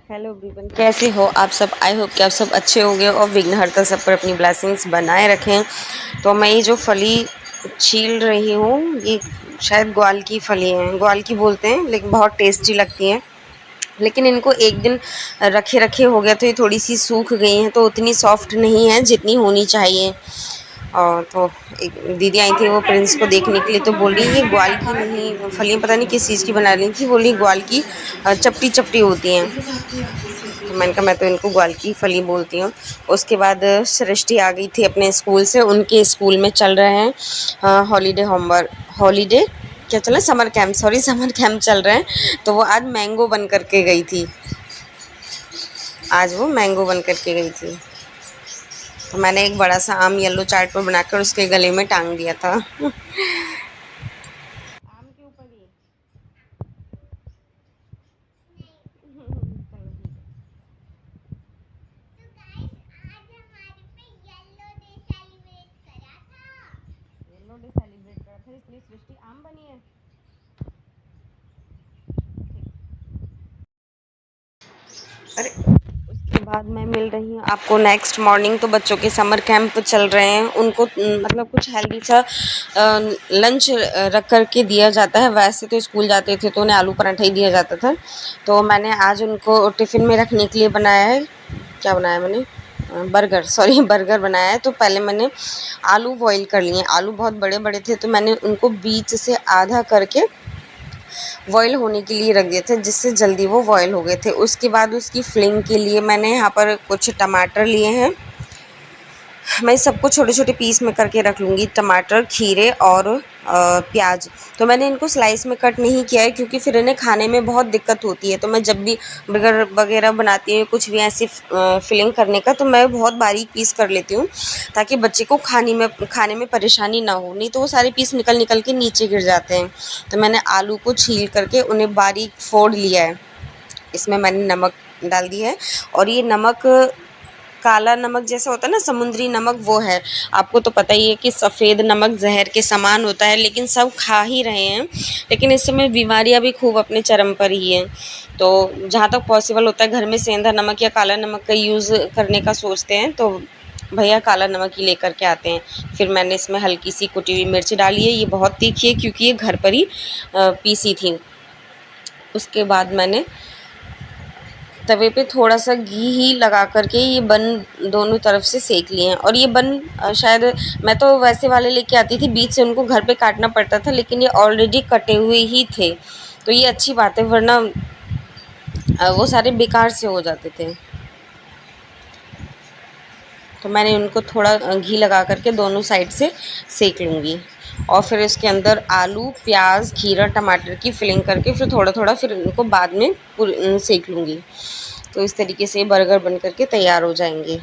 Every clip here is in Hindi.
हेलो एवरीवन, कैसे हो आप सब। आई होप कि आप सब अच्छे होंगे और विघ्नहर्ता सब पर अपनी ब्लेसिंग्स बनाए रखें। तो मैं ये जो फली छील रही हूँ, ये शायद ग्वाल की फली हैं, ग्वाल की बोलते हैं, लेकिन बहुत टेस्टी लगती हैं। लेकिन इनको एक दिन रखे रखे हो गया तो ये थोड़ी सी सूख गई हैं, तो उतनी सॉफ्ट नहीं है जितनी होनी चाहिए। और तो एक दीदी आई थी, वो प्रिंस को देखने के लिए, तो बोल रही ये ग्वाल की नहीं फलियाँ, पता नहीं किस चीज़ की बना रही थी। बोल रही ग्वाल की चपटी चपटी होती हैं। तो मैंने कहा मैं तो इनको ग्वाल की फली बोलती हूँ। उसके बाद सृष्टि आ गई थी अपने स्कूल से। उनके स्कूल में चल रहे हैं हॉलीडे होमवर्क, हॉलीडे क्या चला, summer camp, sorry summer camp चल रहे हैं। तो वो आज मैंगो बन करके गई थी, आज वो मैंगो बन करके गई थी। तो मैंने एक बड़ा सा आम येलो चार्ट पर बनाकर उसके गले में टांग दिया था। आम के ऊपर ही। येलो डे सेलिब्रेट करा था, इसलिए सृष्टि आम बनी है। अरे उसके बाद मैं मिल रही हूँ आपको नेक्स्ट मॉर्निंग। तो बच्चों के समर कैंप चल रहे हैं, उनको मतलब कुछ हेल्दी सा लंच रख कर के दिया जाता है। वैसे तो स्कूल जाते थे तो उन्हें आलू पराठा ही दिया जाता था। तो मैंने आज उनको टिफ़िन में रखने के लिए बनाया है, क्या बनाया मैंने, बर्गर, सॉरी बर्गर बनाया है। तो पहले मैंने आलू बॉईल कर लिए। आलू बहुत बड़े बड़े थे तो मैंने उनको बीच से आधा करके बॉयल होने के लिए रख दिए थे, जिससे जल्दी वो बॉयल हो गए थे। उसके बाद उसकी फिलिंग के लिए मैंने यहाँ पर कुछ टमाटर लिए हैं। मैं सबको छोटे छोटे पीस में करके रख लूँगी, टमाटर, खीरे और प्याज। तो मैंने इनको स्लाइस में कट नहीं किया है क्योंकि फिर इन्हें खाने में बहुत दिक्कत होती है। तो मैं जब भी बर्गर वगैरह बनाती हूँ, कुछ भी ऐसी फिलिंग करने का, तो मैं बहुत बारीक पीस कर लेती हूँ ताकि बच्चे को खाने में परेशानी ना हो। नहीं तो वो सारे पीस निकल निकल के नीचे गिर जाते हैं। तो मैंने आलू को छील करके उन्हें बारीक फोड़ लिया है। इसमें मैंने नमक डाल दी है, और ये नमक काला नमक जैसा होता है ना, समुद्री नमक, वो है। आपको तो पता ही है कि सफ़ेद नमक जहर के समान होता है, लेकिन सब खा ही रहे हैं। लेकिन इस समय बीमारियां भी खूब अपने चरम पर ही हैं। तो जहाँ तक पॉसिबल होता है घर में सेंधा नमक या काला नमक का यूज़ करने का सोचते हैं, तो भैया काला नमक ही लेकर के आते हैं। फिर मैंने इसमें हल्की सी कुटी हुई मिर्च डाली है, ये बहुत तीखी है क्योंकि ये घर पर ही पीसी थी। उसके बाद मैंने तवे पे थोड़ा सा घी ही लगा करके ये बन दोनों तरफ से सेक लिए हैं। और ये बन शायद मैं तो वैसे वाले लेके आती थी, बीच से उनको घर पे काटना पड़ता था, लेकिन ये ऑलरेडी कटे हुए ही थे। तो ये अच्छी बात है, वरना वो सारे बेकार से हो जाते थे। तो मैंने उनको थोड़ा घी लगा करके दोनों साइड से सेक लूँगी। और फिर इसके अंदर आलू, प्याज, खीरा, टमाटर की फिलिंग करके फिर थोड़ा थोड़ा फिर इनको बाद में सेक लूँगी। तो इस तरीके से बर्गर बन करके तैयार हो जाएंगे।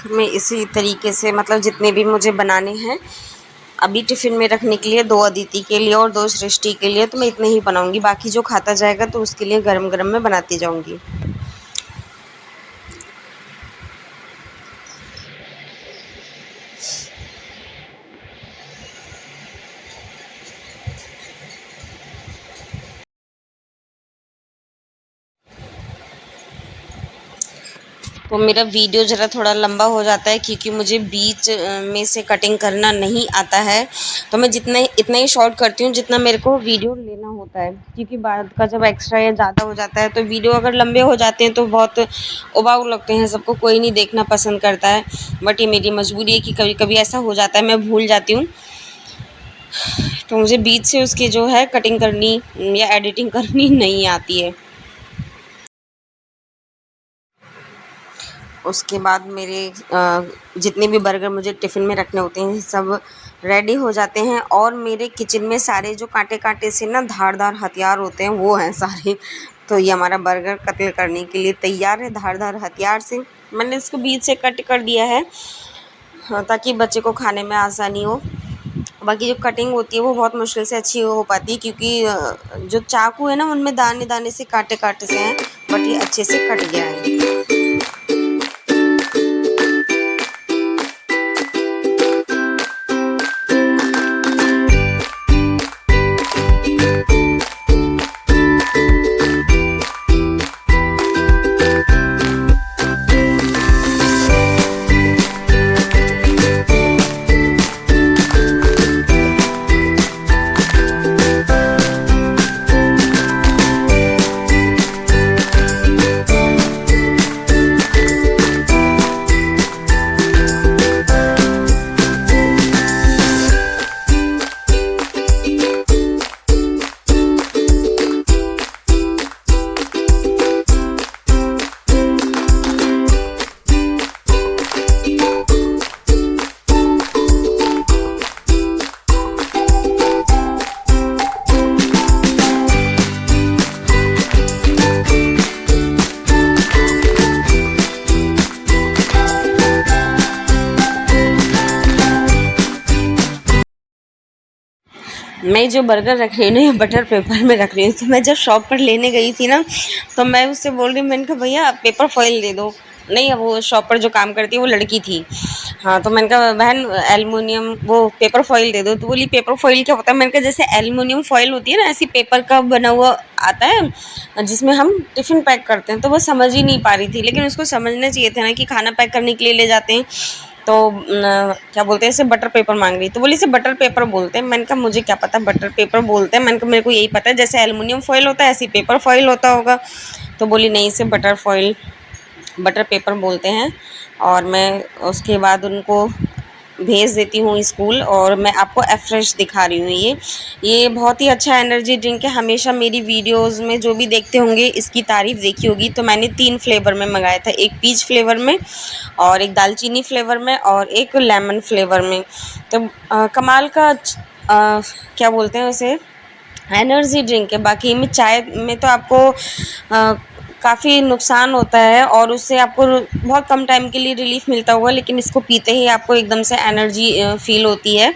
मैं इसी तरीके से मतलब जितने भी मुझे बनाने हैं अभी टिफ़िन में रखने के लिए, 2 अदिति के लिए और 2 सृष्टि के लिए, तो मैं इतने ही बनाऊँगी। बाकी जो खाता जाएगा तो उसके लिए गरम-गरम मैं बनाती जाऊँगी। तो मेरा वीडियो ज़रा थोड़ा लंबा हो जाता है क्योंकि मुझे बीच में से कटिंग करना नहीं आता है। तो मैं जितना इतना ही शॉर्ट करती हूँ जितना मेरे को वीडियो लेना होता है, क्योंकि बाद का जब एक्स्ट्रा या ज़्यादा हो जाता है तो वीडियो अगर लंबे हो जाते हैं तो बहुत उबाऊ लगते हैं, सबको कोई नहीं देखना पसंद करता है। बट ये मेरी मजबूरी है कि कभी-कभी ऐसा हो जाता है, मैं भूल जाती हूँ। तो मुझे बीच से उसकी जो है कटिंग करनी या एडिटिंग करनी नहीं आती है। उसके बाद मेरे जितने भी बर्गर मुझे टिफ़िन में रखने होते हैं सब रेडी हो जाते हैं, और मेरे किचन में सारे जो काँटे-काँटे से ना धारदार हथियार होते हैं वो हैं सारे। तो ये हमारा बर्गर कत्ल करने के लिए तैयार है धारदार हथियार से। मैंने इसको बीच से कट कर दिया है, हाँ, ताकि बच्चे को खाने में आसानी हो। बाकी जो कटिंग होती है वो बहुत मुश्किल से अच्छी हो पाती है, क्योंकि जो चाकू है ना उनमें दाने-दाने से काँटे-काँटे से हैं, बट ये अच्छे से कट गया है। मैं जो बर्गर रख रही हूँ ना ये बटर पेपर में रख रही हूँ। तो मैं जब शॉप पर लेने गई थी ना तो मैं उससे बोल रही हूँ, मैंने कहा भैया पेपर फॉइल दे दो। नहीं, अब वो शॉप पर जो काम करती है वो लड़की थी। हाँ, तो मैंने कहा बहन एल्युमिनियम वो पेपर फॉइल दे दो। तो बोली पेपर फॉइल क्या होता है? मैंने कहा जैसे एल्युमिनियम फॉइल होती है ना ऐसी पेपर का बना हुआ आता है जिसमें हम टिफ़िन पैक करते हैं। तो वो समझ ही नहीं पा रही थी, लेकिन उसको समझना चाहिए था ना कि खाना पैक करने के लिए ले जाते हैं। तो क्या बोलते हैं इसे बटर पेपर मांग रही, तो बोली इसे बटर पेपर बोलते हैं। मैंने कहा मुझे क्या पता बटर पेपर बोलते हैं, मैंने कहा मेरे को यही पता है जैसे एल्युमिनियम फॉइल होता है ऐसे पेपर फॉइल होता होगा। तो बोली नहीं, इसे बटर पेपर बोलते हैं। और मैं उसके बाद उनको भेज देती हूँ स्कूल, और मैं आपको एफ्रेश दिखा रही हूँ। ये बहुत ही अच्छा एनर्जी ड्रिंक है। हमेशा मेरी वीडियोस में जो भी देखते होंगे इसकी तारीफ़ देखी होगी। तो मैंने 3 फ्लेवर में मंगाया था, एक पीच फ्लेवर में और एक दालचीनी फ्लेवर में और एक लेमन फ्लेवर में। तो कमाल का क्या बोलते हैं उसे, एनर्जी ड्रिंक है। बाकी में चाय में तो आपको काफ़ी नुकसान होता है और उससे आपको बहुत कम टाइम के लिए रिलीफ़ मिलता होगा, लेकिन इसको पीते ही आपको एकदम से एनर्जी फ़ील होती है।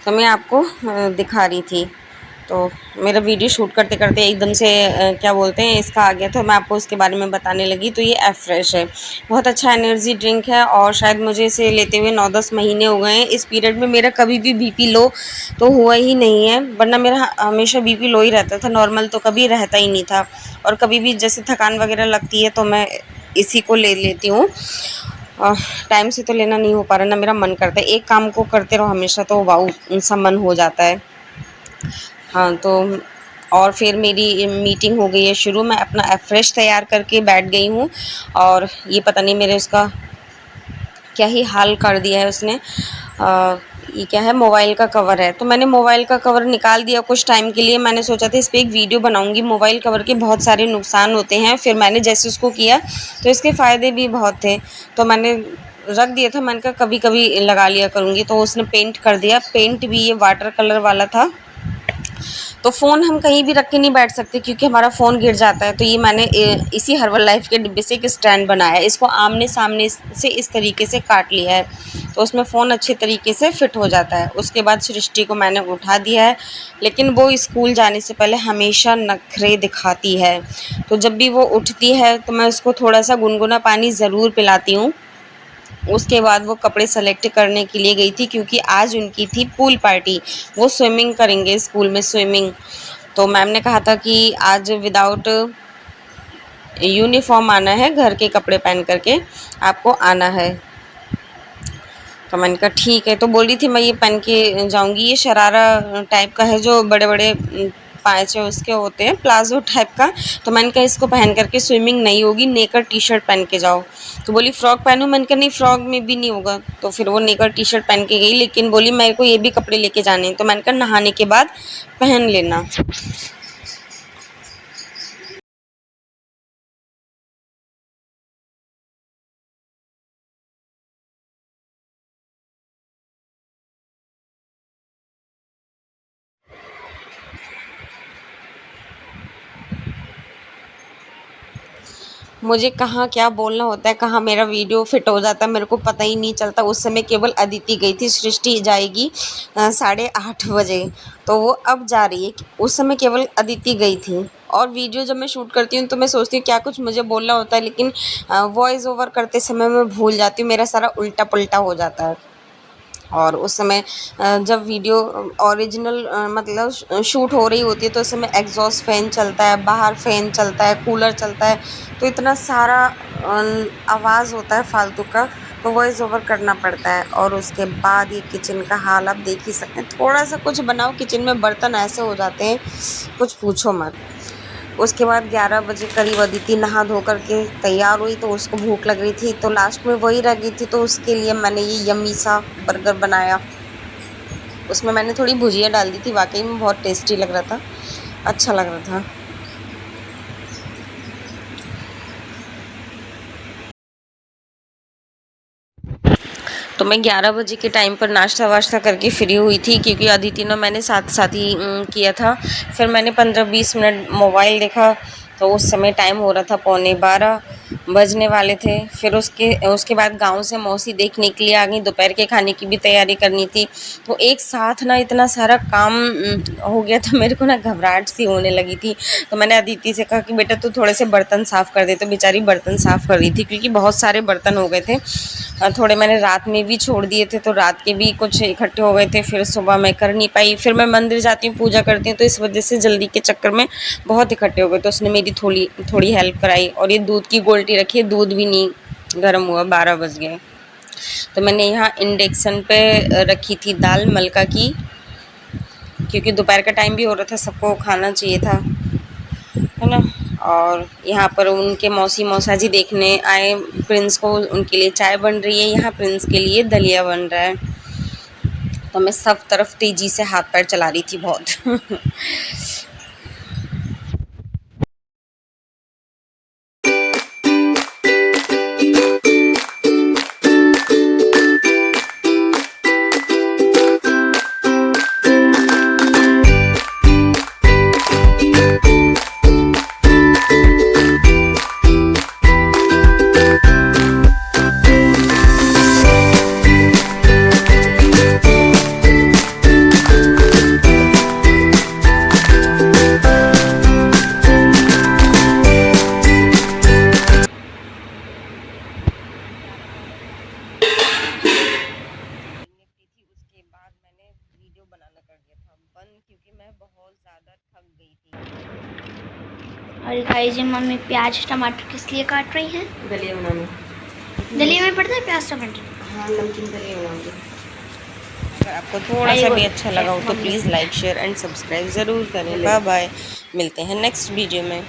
तो मैं आपको दिखा रही थी। तो मेरा वीडियो शूट करते-करते एकदम से क्या बोलते हैं इसका आ गया, तो मैं आपको उसके बारे में बताने लगी। तो ये एफ्रेश है, बहुत अच्छा एनर्जी ड्रिंक है और शायद मुझे इसे लेते हुए 9-10 महीने हो गए हैं। इस पीरियड में मेरा कभी भी बीपी लो तो हुआ ही नहीं है, वरना मेरा हमेशा बीपी लो ही रहता था, नॉर्मल तो कभी रहता ही नहीं था। और कभी भी जैसे थकान वगैरह लगती है तो मैं इसी को ले लेती हूँ। टाइम से तो लेना नहीं हो पा रहा, ना मेरा मन करता है। एक काम को करते रहो हमेशा तो वाओ सा मन हो जाता है। हाँ, तो और फिर मेरी मीटिंग हो गई है शुरू। मैं अपना एफ्रेश तैयार करके बैठ गई हूँ, और ये पता नहीं मेरे उसका क्या ही हाल कर दिया है उसने। ये क्या है, मोबाइल का कवर है। तो मैंने मोबाइल का कवर निकाल दिया कुछ टाइम के लिए। मैंने सोचा था इस पे एक वीडियो बनाऊँगी। मोबाइल कवर के बहुत सारे नुकसान होते हैं, फिर मैंने जैसे उसको किया तो इसके फ़ायदे भी बहुत थे। तो मैंने रख दिया था, मैंने कहा कभी-कभी लगा लिया करूँगी। तो उसने पेंट कर दिया, पेंट भी ये वाटर कलर वाला था। तो फ़ोन हम कहीं भी रख के नहीं बैठ सकते क्योंकि हमारा फ़ोन गिर जाता है। तो ये मैंने इसी हर्बल लाइफ के डिब्बे से एक स्टैंड बनाया है। इसको आमने-सामने से इस तरीके से काट लिया है, तो उसमें फ़ोन अच्छे तरीके से फिट हो जाता है। उसके बाद सृष्टि को मैंने उठा दिया है, लेकिन वो स्कूल जाने से पहले हमेशा नखरे दिखाती है। तो जब भी वो उठती है तो मैं उसको थोड़ा-सा गुनगुना पानी ज़रूर पिलाती हूँ। उसके बाद वो कपड़े सेलेक्ट करने के लिए गई थी क्योंकि आज उनकी थी पूल पार्टी। वो स्विमिंग करेंगे स्कूल में स्विमिंग। तो मैम ने कहा था कि आज विदाउट यूनिफ़ॉर्म आना है, घर के कपड़े पहन कर के आपको आना है। तो मैंने कहा ठीक है, तो बोल रही थी मैं ये पहन के जाऊँगी। ये शरारा टाइप का है जो बड़े-बड़े पाँचे उसके होते हैं प्लाज़ो टाइप का। तो मैंने कहा इसको पहन कर के स्विमिंग नहीं होगी, नेकर टी-शर्ट पहन के जाओ। तो बोली फ्रॉक पहनूँ? मैंने कहा नहीं फ्रॉक में भी नहीं होगा। तो फिर वो नेकर टी-शर्ट पहन के गई, लेकिन बोली मेरे को ये भी कपड़े लेके जाने हैं। तो मैंने कहा नहाने के बाद पहन लेना। मुझे कहाँ क्या बोलना होता है, कहाँ मेरा वीडियो फिट हो जाता है, मेरे को पता ही नहीं चलता। उस समय केवल अदिति गई थी, सृष्टि जाएगी 8:30 बजे, तो वो अब जा रही है। उस समय केवल अदिति गई थी। और वीडियो जब मैं शूट करती हूँ तो मैं सोचती हूँ क्या कुछ मुझे बोलना होता है, लेकिन वॉइस ओवर करते समय मैं भूल जाती हूँ, मेरा सारा उल्टा-पुल्टा हो जाता है। और उस समय जब वीडियो ओरिजिनल मतलब शूट हो रही होती है तो उस समय एग्जॉस्ट फैन चलता है, बाहर फैन चलता है, कूलर चलता है, तो इतना सारा आवाज़ होता है फालतू का, तो वॉइस ओवर करना पड़ता है। और उसके बाद ये किचन का हाल आप देख ही सकते हैं। थोड़ा सा कुछ बनाओ किचन में, बर्तन ऐसे हो जाते हैं कुछ पूछो मत। उसके बाद 11 बजे करीब अदिति नहा धो कर के तैयार हुई, तो उसको भूख लग रही थी, तो लास्ट में वही रह गई थी, तो उसके लिए मैंने ये यम्मी सा बर्गर बनाया। उसमें मैंने थोड़ी भुजिया डाल दी थी, वाक़ई में बहुत टेस्टी लग रहा था, अच्छा लग रहा था। तो मैं 11 बजे के टाइम पर नाश्ता-वाश्ता करके फ्री हुई थी क्योंकि अदिति ने मैंने साथ-साथ ही किया था। फिर मैंने 15-20 मिनट मोबाइल देखा, तो उस समय टाइम हो रहा था 11:15 बजने वाले थे। फिर उसके उसके बाद गाँव से मौसी देखने के लिए आ गईं, दोपहर के खाने की भी तैयारी करनी थी। तो एक साथ ना इतना सारा काम हो गया था, मेरे को ना घबराहट सी होने लगी थी। तो मैंने अदिति से कहा कि बेटा तू थोड़े से बर्तन साफ़ कर दे, तो बेचारी बर्तन साफ़ कर रही थी क्योंकि बहुत सारे बर्तन हो गए थे। थोड़े मैंने रात में भी छोड़ दिए थे, तो रात के भी कुछ इकट्ठे हो गए थे, फिर सुबह मैं कर नहीं पाई। फिर मैं मंदिर जाती हूँ, पूजा करती हूँ, तो इस वजह से जल्दी के चक्कर में बहुत इकट्ठे हो गए, तो उसने मेरी थोड़ी थोड़ी हेल्प कराई। और ये दूध की गोल्टी रखी है, दूध भी नहीं गर्म हुआ, 12 बज गए। तो मैंने यहाँ इंडक्शन पे रखी थी दाल मलका की, क्योंकि दोपहर का टाइम भी हो रहा था, सबको खाना चाहिए था, है ना। और यहाँ पर उनके मौसी मौसा जी देखने आए प्रिंस को, उनके लिए चाय बन रही है, यहाँ प्रिंस के लिए दलिया बन रहा है। तो मैं सब तरफ तेज़ी से हाथ पैर चला रही थी बहुत। उसके बाद मैंने वीडियो बनाना कर दिया था बंद क्योंकि मैं बहुत ज़्यादा थक गई थी। और गाइस ये मम्मी प्याज टमाटर किस लिए काट रही हैं? दलिया बनाने। दलिया में पड़ता है प्याज टमाटर? हाँ, नमकीन दलिया बनाऊंगी। अगर आपको थोड़ा सा भी अच्छा लगा हो तो please like share and subscribe ज़रूर करें। बाय बाय, मिलते हैं नेक्स्ट वीडियो में।